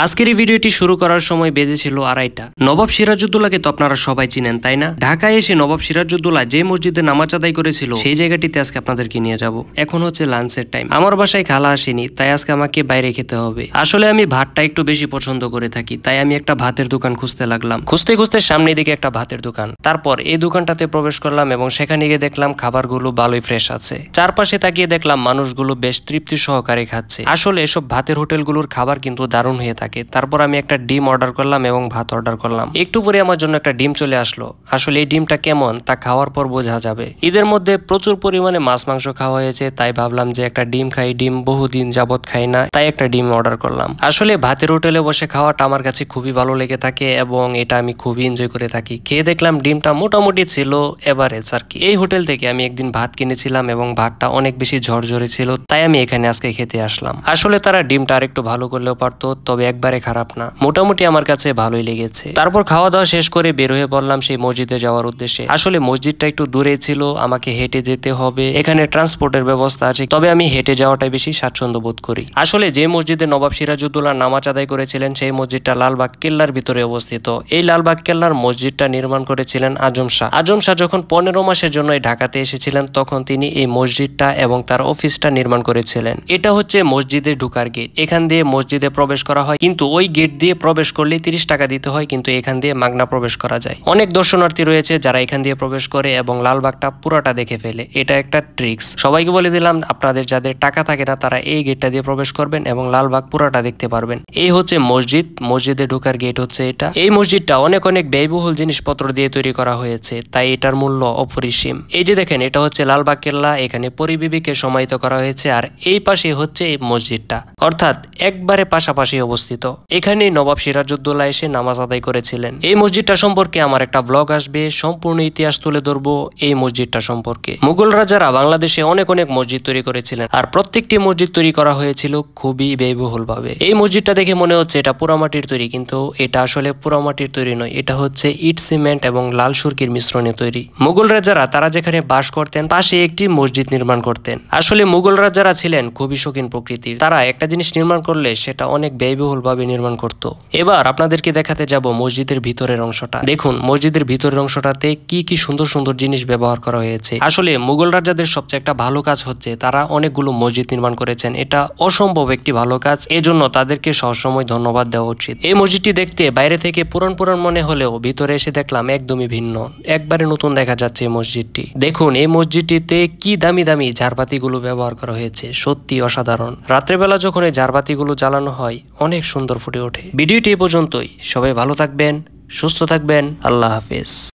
আজকের এই ভিডিওটি শুরু করার সময় বেজেছিল 2:30টা। নবাব সিরাজউদ্দৌলাকে তো আপনারা সবাই চিনেন, তাই না? ঢাকায় এসে নবাব সিরাজউদ্দৌলা যে মসজিদে নামাজ আদায় করেছিল সেই জায়গাটিতে আজকে আপনাদেরকে নিয়ে যাব। এখন হচ্ছে লাঞ্চের টাইম। আমার বাসায় খালা আসেনি, তাই আজকে আমাকে বাইরে খেতে হবে। আসলে আমি ভাতটা একটু বেশি পছন্দ করে থাকি, তাই আমি একটা ভাতের দোকান খুঁজতে লাগলাম। খুঁজতে খুঁজতে সামনের দিকে একটা ভাতের দোকান, তারপর এই দোকানটাতে প্রবেশ করলাম এবং সেখানে গিয়ে দেখলাম খাবারগুলো ভালোই ফ্রেশ আছে। চারপাশে তাকিয়ে দেখলাম মানুষগুলো বেশ তৃপ্তি সহকারে খাচ্ছে। আসলে এসব ভাতের হোটেলগুলোর খাবার কিন্তু দারুণ হয়ে থাকে। তারপর আমি একটা ডিম অর্ডার করলাম এবং ভাত অর্ডার করলাম। একটু পরে আমার জন্য একটা ডিম চলে আসলো। আসলে এই ডিমটা কেমন তা খাওয়ার পর বোঝা যাবে। ঈদের মধ্যে প্রচুর পরিমাণে মাছ মাংস খাওয়া হয়েছে, তাই ভাবলাম যে একটা ডিম খাই। ডিম বহুদিন যাবত খাই না, তাই একটা ডিম অর্ডার করলাম। আসলে ভাতের হোটেলে বসে খাওয়াটা আমার কাছে খুবই ভালো লেগে থাকে এবং এটা আমি খুবই এনজয় করে থাকি। খেয়ে দেখলাম ডিমটা মোটামুটি ছিল এভারেজ আর কি। এই হোটেল থেকে আমি একদিন ভাত কিনেছিলাম এবং ভাতটা অনেক বেশি ঝরঝরে ছিল, তাই আমি এখানে আজকে খেতে আসলাম। আসলে তারা ডিমটা আরেকটু ভালো করলেও পারতো, তবে একবারে খারাপ না, মোটামুটি আমার কাছে ভালোই লেগেছে। তারপর খাওয়া দাওয়া শেষ করে বের হয়ে পড়লাম সেই মসজিদে যাওয়ার উদ্দেশ্যে। আসলে মসজিদটা একটু দূরে ছিল, আমাকে হেঁটে যেতে হবে। এখানে ট্রান্সপোর্টের ব্যবস্থা আছে, তবে আমি হেঁটে যাওয়াটাই বেশি স্বাচ্ছন্দ্য বোধ করি। আসলে যে মসজিদে নবাব সিরাজউদ্দৌলা নামাজ আদায় করেছিলেন সেই মসজিদটা লালবাগ কেল্লার ভিতরে অবস্থিত। এই লালবাগ কেল্লার মসজিদটা নির্মাণ করেছিলেন আজম শাহ। আজম শাহ যখন 15 মাসের জন্য ঢাকাতে এসেছিলেন তখন তিনি এই মসজিদটা এবং তার অফিসটা নির্মাণ করেছিলেন। এটা হচ্ছে মসজিদে ঢোকার গেট। এখান দিয়ে মসজিদে প্রবেশ করা হয়, কিন্তু ওই গেট দিয়ে প্রবেশ করলে 30 টাকা দিতে হয়, কিন্তু এখান দিয়ে মাগনা প্রবেশ করা যায়। অনেক দর্শনার্থী রয়েছে যারা এখান দিয়ে প্রবেশ করে এবং লালবাগটা পুরোটা দেখে ফেলে। এটা একটা ট্রিক্স। সবাইকে বলে দিলাম, আপনাদের যাদের টাকা থাকে না তারা এই গেটটা দিয়ে প্রবেশ করবেন এবং লালবাগ পুরোটা দেখতে পারবেন। এই হচ্ছে মসজিদ। মসজিদে ঢোকার গেট হচ্ছে এটা। এই মসজিদটা অনেক অনেক ব্যয়বহুল জিনিসপত্র দিয়ে তৈরি করা হয়েছে, তাই এটার মূল্য অপরিসীম। এই যে দেখেন, এটা হচ্ছে লালবাগ কেল্লা। এখানে পরিবিবিকে সমাহিত করা হয়েছে আর এই পাশে হচ্ছে এই মসজিদটা, অর্থাৎ একবারে পাশাপাশি অবস্থিত। এখানেই নবাব সিরাজউদ্দৌলা এসে নামাজ আদায় করেছিলেন। এই মসজিদটা সম্পর্কে আমার একটা ব্লগ আসবে, সম্পূর্ণ ইতিহাস তুলে ধরবো এই মসজিদটা সম্পর্কে। মুঘল রাজারা বাংলাদেশে অনেক অনেক মসজিদ তৈরি করেছিলেন আর প্রত্যেকটি মসজিদ তৈরি করা হয়েছিল খুবই ব্যয়বহুল ভাবে। এই মসজিদটা দেখে মনে হচ্ছে এটা পোড়ামাটির তৈরি, কিন্তু এটা আসলে পোড়ামাটির তৈরি নয়। এটা হচ্ছে ইট, সিমেন্ট এবং লাল সুরকির মিশ্রণে তৈরি। মুঘল রাজারা তারা যেখানে বাস করতেন পাশে একটি মসজিদ নির্মাণ করতেন। আসলে মুঘল রাজারা ছিলেন খুবই শৌখিন প্রকৃতির। তারা একটা জিনিস নির্মাণ করলে সেটা অনেক ব্যয়বহুল ভাবে নির্মাণ করত। এবার আপনাদেরকে দেখাতে যাব মসজিদের ভিতরের অংশটা। দেখুন মসজিদের ভিতরের অংশটাতে কি কি সুন্দর সুন্দর জিনিস ব্যবহার করা হয়েছে। আসলে মুঘল রাজাদের সবচেয়ে একটা ভালো কাজ হচ্ছে তারা অনেকগুলো মসজিদ নির্মাণ করেছেন। এটা অসম্ভব একটি ভালো কাজ, এজন্য তাদেরকে সবসময় ধন্যবাদ দেওয়া উচিত। এই মসজিদটি দেখতে বাইরে থেকে পুরান পুরান মনে হলেও ভিতরে এসে দেখলাম একদমই ভিন্ন, একবারে নতুন দেখা যাচ্ছে এই মসজিদটি। দেখুন এই মসজিদটিতে কি দামি দামি ঝাড়বাতিগুলো ব্যবহার করা হয়েছে, সত্যি অসাধারণ। রাত্রেবেলা যখন এই ঝাড়বাতিগুলো জ্বালানো হয় অনেক সুন্দর ফুটে ওঠে। ভিডিওটি এই পর্যন্তই। সবাই ভালো থাকবেন, সুস্থ থাকবেন। আল্লাহ হাফেজ।